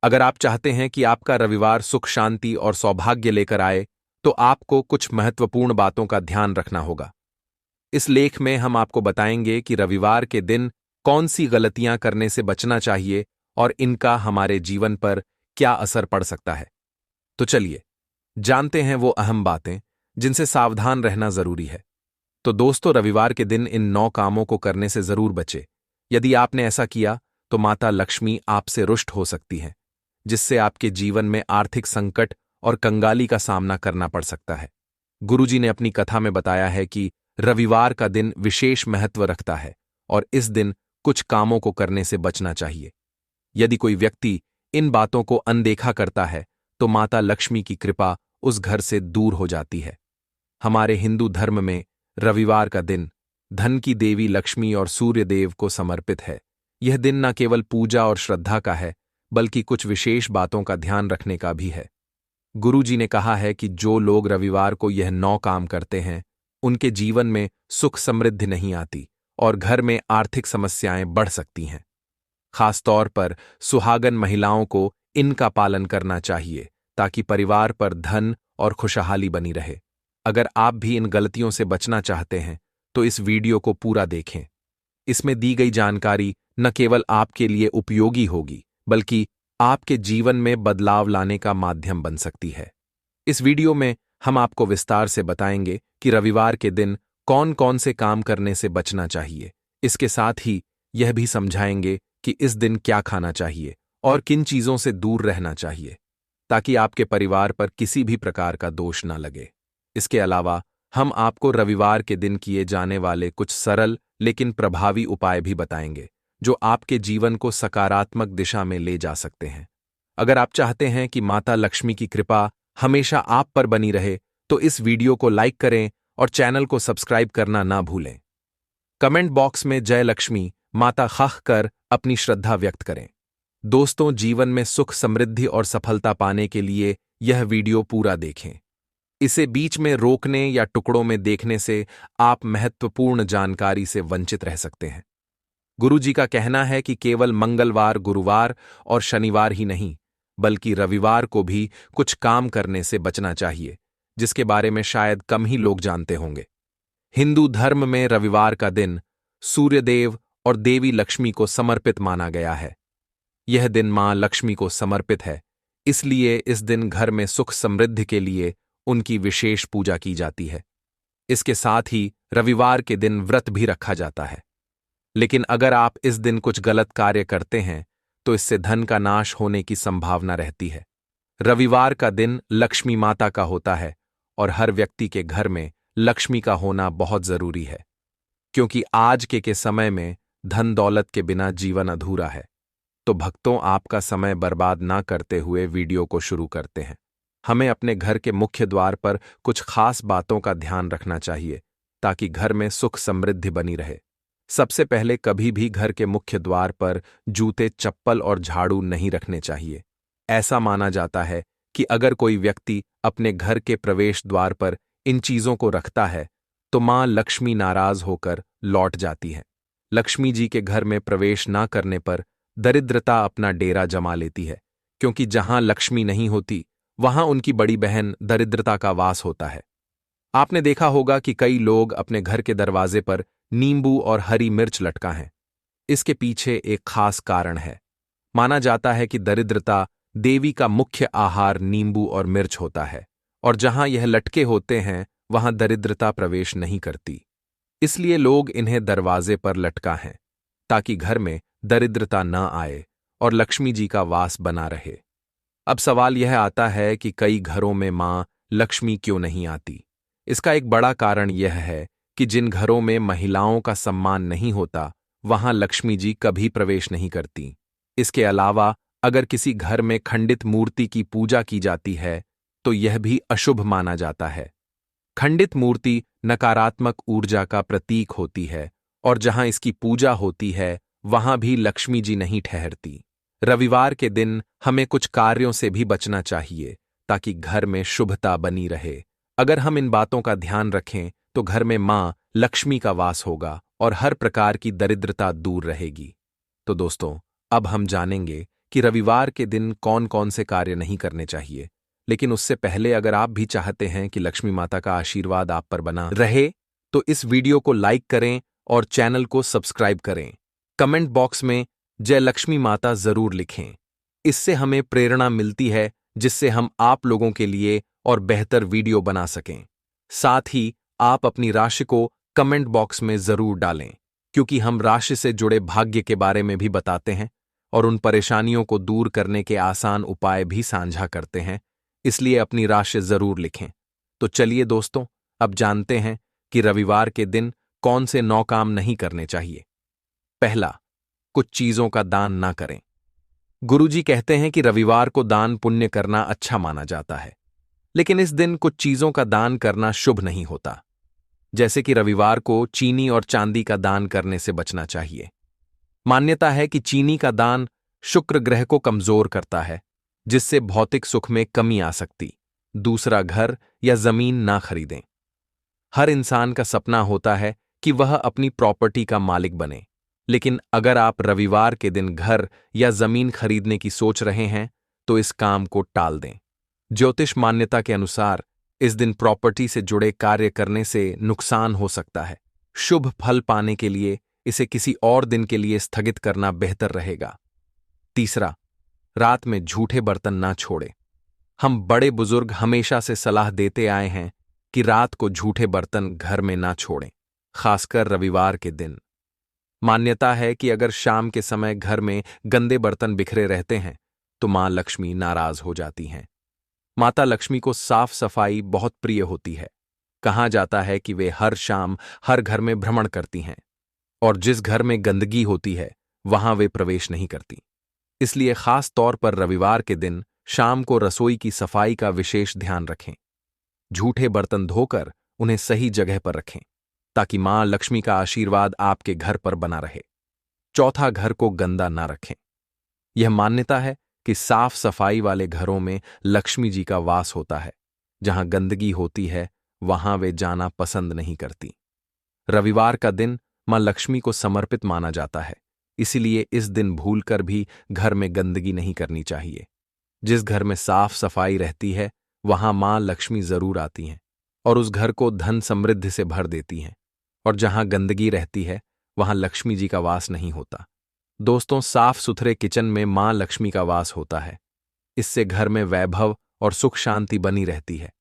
अगर आप चाहते हैं कि आपका रविवार सुख शांति और सौभाग्य लेकर आए, तो आपको कुछ महत्वपूर्ण बातों का ध्यान रखना होगा। इस लेख में हम आपको बताएंगे कि रविवार के दिन कौन सी गलतियां करने से बचना चाहिए और इनका हमारे जीवन पर क्या असर पड़ सकता है। तो चलिए जानते हैं वो अहम बातें जिनसे सावधान रहना जरूरी है। तो दोस्तों, रविवार के दिन इन 9 कामों को करने से जरूर बचे। यदि आपने ऐसा किया तो माता लक्ष्मी आपसे रुष्ट हो सकती हैं, जिससे आपके जीवन में आर्थिक संकट और कंगाली का सामना करना पड़ सकता है। गुरुजी ने अपनी कथा में बताया है कि रविवार का दिन विशेष महत्व रखता है और इस दिन कुछ कामों को करने से बचना चाहिए। यदि कोई व्यक्ति इन बातों को अनदेखा करता है तो माता लक्ष्मी की कृपा उस घर से दूर हो जाती है। हमारे हिंदू धर्म में रविवार का दिन धन की देवी लक्ष्मी और सूर्य देव को समर्पित है। यह दिन न केवल पूजा और श्रद्धा का है, बल्कि कुछ विशेष बातों का ध्यान रखने का भी है। गुरुजी ने कहा है कि जो लोग रविवार को यह 9 काम करते हैं, उनके जीवन में सुख समृद्धि नहीं आती और घर में आर्थिक समस्याएं बढ़ सकती हैं। खासतौर पर सुहागन महिलाओं को इनका पालन करना चाहिए ताकि परिवार पर धन और खुशहाली बनी रहे। अगर आप भी इन गलतियों से बचना चाहते हैं तो इस वीडियो को पूरा देखें। इसमें दी गई जानकारी न केवल आपके लिए उपयोगी होगी, बल्कि आपके जीवन में बदलाव लाने का माध्यम बन सकती है। इस वीडियो में हम आपको विस्तार से बताएंगे कि रविवार के दिन कौन कौन से काम करने से बचना चाहिए। इसके साथ ही यह भी समझाएंगे कि इस दिन क्या खाना चाहिए और किन चीजों से दूर रहना चाहिए, ताकि आपके परिवार पर किसी भी प्रकार का दोष न लगे। इसके अलावा हम आपको रविवार के दिन किए जाने वाले कुछ सरल लेकिन प्रभावी उपाय भी बताएंगे, जो आपके जीवन को सकारात्मक दिशा में ले जा सकते हैं। अगर आप चाहते हैं कि माता लक्ष्मी की कृपा हमेशा आप पर बनी रहे, तो इस वीडियो को लाइक करें और चैनल को सब्सक्राइब करना ना भूलें। कमेंट बॉक्स में जय लक्ष्मी माता खख कर अपनी श्रद्धा व्यक्त करें। दोस्तों, जीवन में सुख समृद्धि और सफलता पाने के लिए यह वीडियो पूरा देखें। इसे बीच में रोकने या टुकड़ों में देखने से आप महत्वपूर्ण जानकारी से वंचित रह सकते हैं। गुरुजी का कहना है कि केवल मंगलवार, गुरुवार और शनिवार ही नहीं, बल्कि रविवार को भी कुछ काम करने से बचना चाहिए, जिसके बारे में शायद कम ही लोग जानते होंगे। हिंदू धर्म में रविवार का दिन सूर्यदेव और देवी लक्ष्मी को समर्पित माना गया है। यह दिन मां लक्ष्मी को समर्पित है, इसलिए इस दिन घर में सुख समृद्धि के लिए उनकी विशेष पूजा की जाती है। इसके साथ ही रविवार के दिन व्रत भी रखा जाता है। लेकिन अगर आप इस दिन कुछ गलत कार्य करते हैं तो इससे धन का नाश होने की संभावना रहती है। रविवार का दिन लक्ष्मी माता का होता है और हर व्यक्ति के घर में लक्ष्मी का होना बहुत जरूरी है, क्योंकि आज के समय में धन दौलत के बिना जीवन अधूरा है। तो भक्तों, आपका समय बर्बाद ना करते हुए वीडियो को शुरू करते हैं। हमें अपने घर के मुख्य द्वार पर कुछ खास बातों का ध्यान रखना चाहिए ताकि घर में सुख समृद्धि बनी रहे। सबसे पहले, कभी भी घर के मुख्य द्वार पर जूते, चप्पल और झाड़ू नहीं रखने चाहिए। ऐसा माना जाता है कि अगर कोई व्यक्ति अपने घर के प्रवेश द्वार पर इन चीजों को रखता है तो मां लक्ष्मी नाराज होकर लौट जाती है। लक्ष्मी जी के घर में प्रवेश ना करने पर दरिद्रता अपना डेरा जमा लेती है, क्योंकि जहां लक्ष्मी नहीं होती वहां उनकी बड़ी बहन दरिद्रता का वास होता है। आपने देखा होगा कि कई लोग अपने घर के दरवाजे पर नींबू और हरी मिर्च लटका है। इसके पीछे एक खास कारण है। माना जाता है कि दरिद्रता देवी का मुख्य आहार नींबू और मिर्च होता है, और जहां यह लटके होते हैं वहां दरिद्रता प्रवेश नहीं करती। इसलिए लोग इन्हें दरवाजे पर लटका है, ताकि घर में दरिद्रता न आए और लक्ष्मी जी का वास बना रहे। अब सवाल यह आता है कि कई घरों में मां लक्ष्मी क्यों नहीं आती। इसका एक बड़ा कारण यह है कि जिन घरों में महिलाओं का सम्मान नहीं होता, वहां लक्ष्मी जी कभी प्रवेश नहीं करती। इसके अलावा अगर किसी घर में खंडित मूर्ति की पूजा की जाती है तो यह भी अशुभ माना जाता है। खंडित मूर्ति नकारात्मक ऊर्जा का प्रतीक होती है, और जहां इसकी पूजा होती है वहां भी लक्ष्मी जी नहीं ठहरती। रविवार के दिन हमें कुछ कार्यों से भी बचना चाहिए ताकि घर में शुभता बनी रहे। अगर हम इन बातों का ध्यान रखें तो घर में मां लक्ष्मी का वास होगा और हर प्रकार की दरिद्रता दूर रहेगी। तो दोस्तों, अब हम जानेंगे कि रविवार के दिन कौन कौन से कार्य नहीं करने चाहिए। लेकिन उससे पहले अगर आप भी चाहते हैं कि लक्ष्मी माता का आशीर्वाद आप पर बना रहे, तो इस वीडियो को लाइक करें और चैनल को सब्सक्राइब करें। कमेंट बॉक्स में जय लक्ष्मी माता जरूर लिखें। इससे हमें प्रेरणा मिलती है, जिससे हम आप लोगों के लिए और बेहतर वीडियो बना सकें। साथ ही आप अपनी राशि को कमेंट बॉक्स में जरूर डालें, क्योंकि हम राशि से जुड़े भाग्य के बारे में भी बताते हैं और उन परेशानियों को दूर करने के आसान उपाय भी साझा करते हैं। इसलिए अपनी राशि जरूर लिखें। तो चलिए दोस्तों, अब जानते हैं कि रविवार के दिन कौन से 9 काम नहीं करने चाहिए। पहला, कुछ चीजों का दान ना करें। गुरुजी कहते हैं कि रविवार को दान पुण्य करना अच्छा माना जाता है, लेकिन इस दिन कुछ चीजों का दान करना शुभ नहीं होता। जैसे कि रविवार को चीनी और चांदी का दान करने से बचना चाहिए। मान्यता है कि चीनी का दान शुक्र ग्रह को कमजोर करता है, जिससे भौतिक सुख में कमी आ सकती। दूसरा, घर या जमीन ना खरीदें। हर इंसान का सपना होता है कि वह अपनी प्रॉपर्टी का मालिक बने, लेकिन अगर आप रविवार के दिन घर या जमीन खरीदने की सोच रहे हैं, तो इस काम को टाल दें। ज्योतिष मान्यता के अनुसार इस दिन प्रॉपर्टी से जुड़े कार्य करने से नुकसान हो सकता है। शुभ फल पाने के लिए इसे किसी और दिन के लिए स्थगित करना बेहतर रहेगा। तीसरा, रात में झूठे बर्तन ना छोड़ें। हम बड़े बुजुर्ग हमेशा से सलाह देते आए हैं कि रात को झूठे बर्तन घर में ना छोड़ें, खासकर रविवार के दिन। मान्यता है कि अगर शाम के समय घर में गंदे बर्तन बिखरे रहते हैं, तो मां लक्ष्मी नाराज हो जाती हैं। माता लक्ष्मी को साफ सफाई बहुत प्रिय होती है। कहा जाता है कि वे हर शाम हर घर में भ्रमण करती हैं, और जिस घर में गंदगी होती है वहां वे प्रवेश नहीं करती। इसलिए खास तौर पर रविवार के दिन शाम को रसोई की सफाई का विशेष ध्यान रखें। झूठे बर्तन धोकर उन्हें सही जगह पर रखें, ताकि मां लक्ष्मी का आशीर्वाद आपके घर पर बना रहे। चौथा, घर को गंदा ना रखें। यह मान्यता है कि साफ सफाई वाले घरों में लक्ष्मी जी का वास होता है। जहां गंदगी होती है वहां वे जाना पसंद नहीं करती। रविवार का दिन मां लक्ष्मी को समर्पित माना जाता है, इसीलिए इस दिन भूलकर भी घर में गंदगी नहीं करनी चाहिए। जिस घर में साफ सफाई रहती है वहां मां लक्ष्मी जरूर आती हैं और उस घर को धन समृद्धि से भर देती हैं, और जहां गंदगी रहती है वहां लक्ष्मी जी का वास नहीं होता। दोस्तों, साफ सुथरे किचन में मां लक्ष्मी का वास होता है। इससे घर में वैभव और सुख शांति बनी रहती है।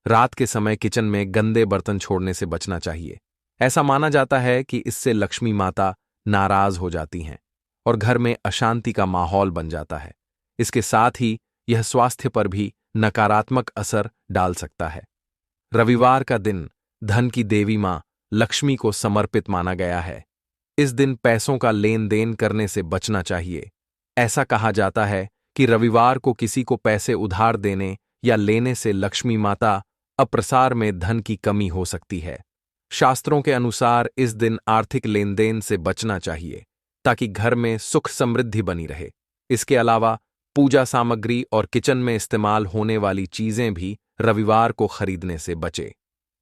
रात के समय किचन में गंदे बर्तन छोड़ने से बचना चाहिए। ऐसा माना जाता है कि इससे लक्ष्मी माता नाराज हो जाती हैं और घर में अशांति का माहौल बन जाता है। इसके साथ ही यह स्वास्थ्य पर भी नकारात्मक असर डाल सकता है। रविवार का दिन धन की देवी मां लक्ष्मी को समर्पित माना गया है। इस दिन पैसों का लेन देन करने से बचना चाहिए। ऐसा कहा जाता है कि रविवार को किसी को पैसे उधार देने या लेने से लक्ष्मी माता अप्रसार में धन की कमी हो सकती है। शास्त्रों के अनुसार इस दिन आर्थिक लेन देन से बचना चाहिए, ताकि घर में सुख समृद्धि बनी रहे। इसके अलावा पूजा सामग्री और किचन में इस्तेमाल होने वाली चीजें भी रविवार को खरीदने से बचे।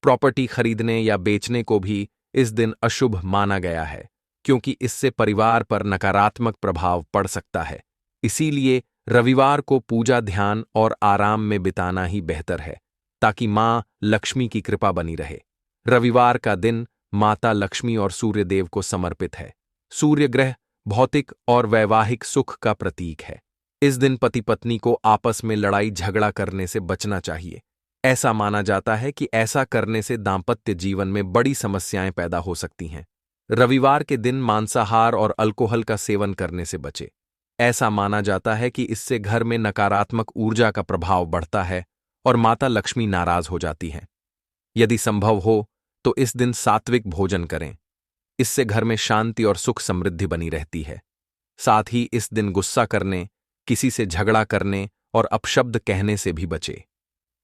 प्रॉपर्टी खरीदने या बेचने को भी इस दिन अशुभ माना गया है, क्योंकि इससे परिवार पर नकारात्मक प्रभाव पड़ सकता है। इसीलिए रविवार को पूजा, ध्यान और आराम में बिताना ही बेहतर है, ताकि मां लक्ष्मी की कृपा बनी रहे। रविवार का दिन माता लक्ष्मी और सूर्य देव को समर्पित है। सूर्य ग्रह भौतिक और वैवाहिक सुख का प्रतीक है। इस दिन पति पत्नी को आपस में लड़ाई झगड़ा करने से बचना चाहिए। ऐसा माना जाता है कि ऐसा करने से दांपत्य जीवन में बड़ी समस्याएं पैदा हो सकती हैं। रविवार के दिन मांसाहार और अल्कोहल का सेवन करने से बचे। ऐसा माना जाता है कि इससे घर में नकारात्मक ऊर्जा का प्रभाव बढ़ता है और माता लक्ष्मी नाराज हो जाती हैं। यदि संभव हो तो इस दिन सात्विक भोजन करें। इससे घर में शांति और सुख समृद्धि बनी रहती है। साथ ही इस दिन गुस्सा करने, किसी से झगड़ा करने और अपशब्द कहने से भी बचे।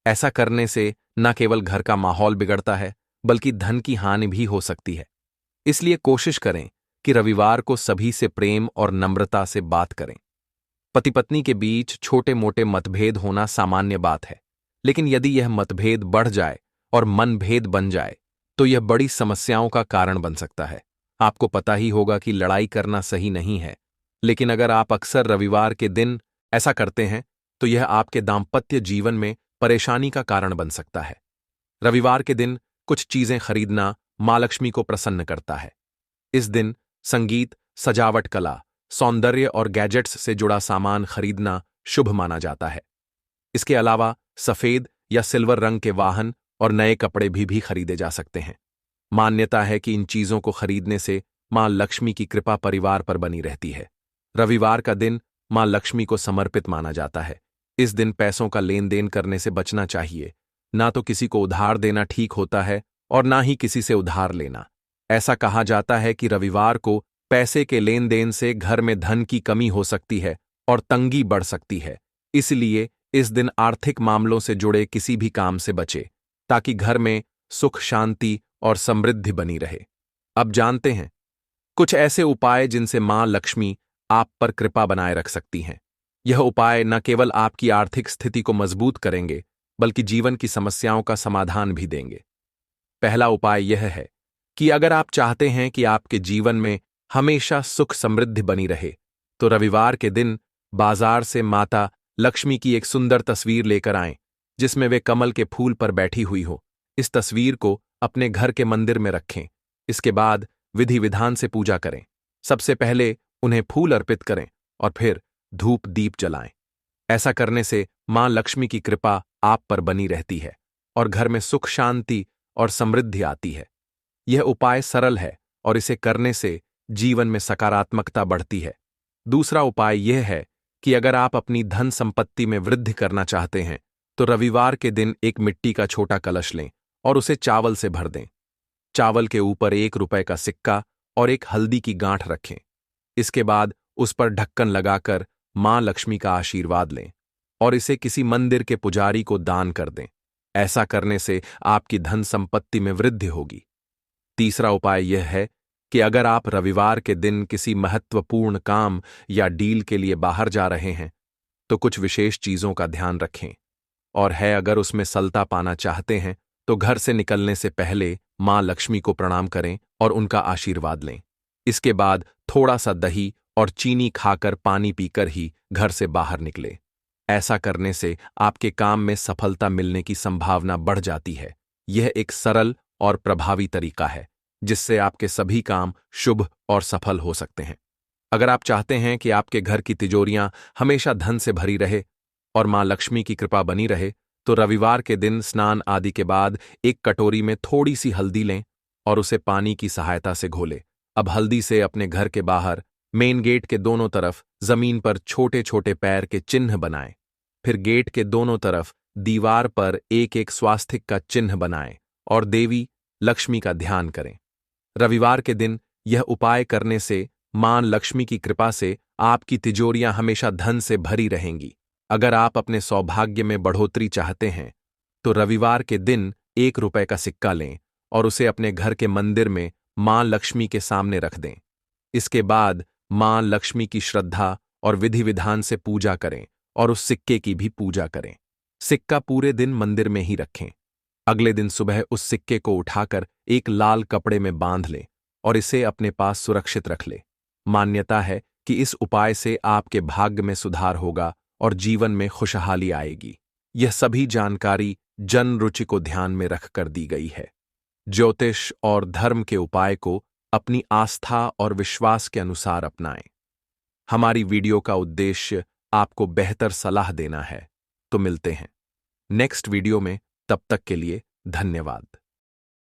ऐसा करने से न केवल घर का माहौल बिगड़ता है, बल्कि धन की हानि भी हो सकती है। इसलिए कोशिश करें कि रविवार को सभी से प्रेम और नम्रता से बात करें। पति पत्नी के बीच छोटे मोटे मतभेद होना सामान्य बात है, लेकिन यदि यह मतभेद बढ़ जाए और मनभेद बन जाए तो यह बड़ी समस्याओं का कारण बन सकता है। आपको पता ही होगा कि लड़ाई करना सही नहीं है, लेकिन अगर आप अक्सर रविवार के दिन ऐसा करते हैं तो यह आपके दाम्पत्य जीवन में परेशानी का कारण बन सकता है। रविवार के दिन कुछ चीजें खरीदना मां लक्ष्मी को प्रसन्न करता है। इस दिन संगीत, सजावट कला, सौंदर्य और गैजेट्स से जुड़ा सामान खरीदना शुभ माना जाता है। इसके अलावा सफेद या सिल्वर रंग के वाहन और नए कपड़े भी खरीदे जा सकते हैं। मान्यता है कि इन चीजों को खरीदने से मां लक्ष्मी की कृपा परिवार पर बनी रहती है। रविवार का दिन मां लक्ष्मी को समर्पित माना जाता है। इस दिन पैसों का लेन देन करने से बचना चाहिए। ना तो किसी को उधार देना ठीक होता है और ना ही किसी से उधार लेना। ऐसा कहा जाता है कि रविवार को पैसे के लेन देन से घर में धन की कमी हो सकती है और तंगी बढ़ सकती है। इसलिए इस दिन आर्थिक मामलों से जुड़े किसी भी काम से बचे, ताकि घर में सुख, शांति और समृद्धि बनी रहे। अब जानते हैं कुछ ऐसे उपाय जिनसे मां लक्ष्मी आप पर कृपा बनाए रख सकती हैं। यह उपाय न केवल आपकी आर्थिक स्थिति को मजबूत करेंगे, बल्कि जीवन की समस्याओं का समाधान भी देंगे। पहला उपाय यह है कि अगर आप चाहते हैं कि आपके जीवन में हमेशा सुख समृद्धि बनी रहे, तो रविवार के दिन बाजार से माता लक्ष्मी की एक सुंदर तस्वीर लेकर आएं, जिसमें वे कमल के फूल पर बैठी हुई हो। इस तस्वीर को अपने घर के मंदिर में रखें। इसके बाद विधि विधान से पूजा करें। सबसे पहले उन्हें फूल अर्पित करें और फिर धूप दीप जलाएं। ऐसा करने से मां लक्ष्मी की कृपा आप पर बनी रहती है और घर में सुख, शांति और समृद्धि आती है। यह उपाय सरल है और इसे करने से जीवन में सकारात्मकता बढ़ती है। दूसरा उपाय यह है कि अगर आप अपनी धन संपत्ति में वृद्धि करना चाहते हैं, तो रविवार के दिन एक मिट्टी का छोटा कलश लें और उसे चावल से भर दें। चावल के ऊपर 1 रुपए का सिक्का और एक हल्दी की गांठ रखें। इसके बाद उस पर ढक्कन लगाकर मां लक्ष्मी का आशीर्वाद लें और इसे किसी मंदिर के पुजारी को दान कर दें। ऐसा करने से आपकी धन संपत्ति में वृद्धि होगी। तीसरा उपाय यह है कि अगर आप रविवार के दिन किसी महत्वपूर्ण काम या डील के लिए बाहर जा रहे हैं, तो कुछ विशेष चीजों का ध्यान रखें। और अगर उसमें सलता पाना चाहते हैं, तो घर से निकलने से पहले मां लक्ष्मी को प्रणाम करें और उनका आशीर्वाद लें। इसके बाद थोड़ा सा दही और चीनी खाकर, पानी पीकर ही घर से बाहर निकले। ऐसा करने से आपके काम में सफलता मिलने की संभावना बढ़ जाती है। यह एक सरल और प्रभावी तरीका है, जिससे आपके सभी काम शुभ और सफल हो सकते हैं। अगर आप चाहते हैं कि आपके घर की तिजोरियां हमेशा धन से भरी रहे और मां लक्ष्मी की कृपा बनी रहे, तो रविवार के दिन स्नान आदि के बाद एक कटोरी में थोड़ी सी हल्दी लें और उसे पानी की सहायता से घोलें। अब हल्दी से अपने घर के बाहर मेन गेट के दोनों तरफ जमीन पर छोटे छोटे पैर के चिन्ह बनाएं। फिर गेट के दोनों तरफ दीवार पर एक एक स्वास्तिक का चिन्ह बनाएं और देवी लक्ष्मी का ध्यान करें। रविवार के दिन यह उपाय करने से मां लक्ष्मी की कृपा से आपकी तिजोरियां हमेशा धन से भरी रहेंगी। अगर आप अपने सौभाग्य में बढ़ोतरी चाहते हैं, तो रविवार के दिन 1 रुपए का सिक्का लें और उसे अपने घर के मंदिर में मां लक्ष्मी के सामने रख दें। इसके बाद मां लक्ष्मी की श्रद्धा और विधि विधान से पूजा करें और उस सिक्के की भी पूजा करें। सिक्का पूरे दिन मंदिर में ही रखें। अगले दिन सुबह उस सिक्के को उठाकर एक लाल कपड़े में बांध लें और इसे अपने पास सुरक्षित रख लें। मान्यता है कि इस उपाय से आपके भाग्य में सुधार होगा और जीवन में खुशहाली आएगी। यह सभी जानकारी जन रुचि को ध्यान में रखकर दी गई है। ज्योतिष और धर्म के उपाय को अपनी आस्था और विश्वास के अनुसार अपनाएं। हमारी वीडियो का उद्देश्य आपको बेहतर सलाह देना है। तो मिलते हैं नेक्स्ट वीडियो में। तब तक के लिए धन्यवाद।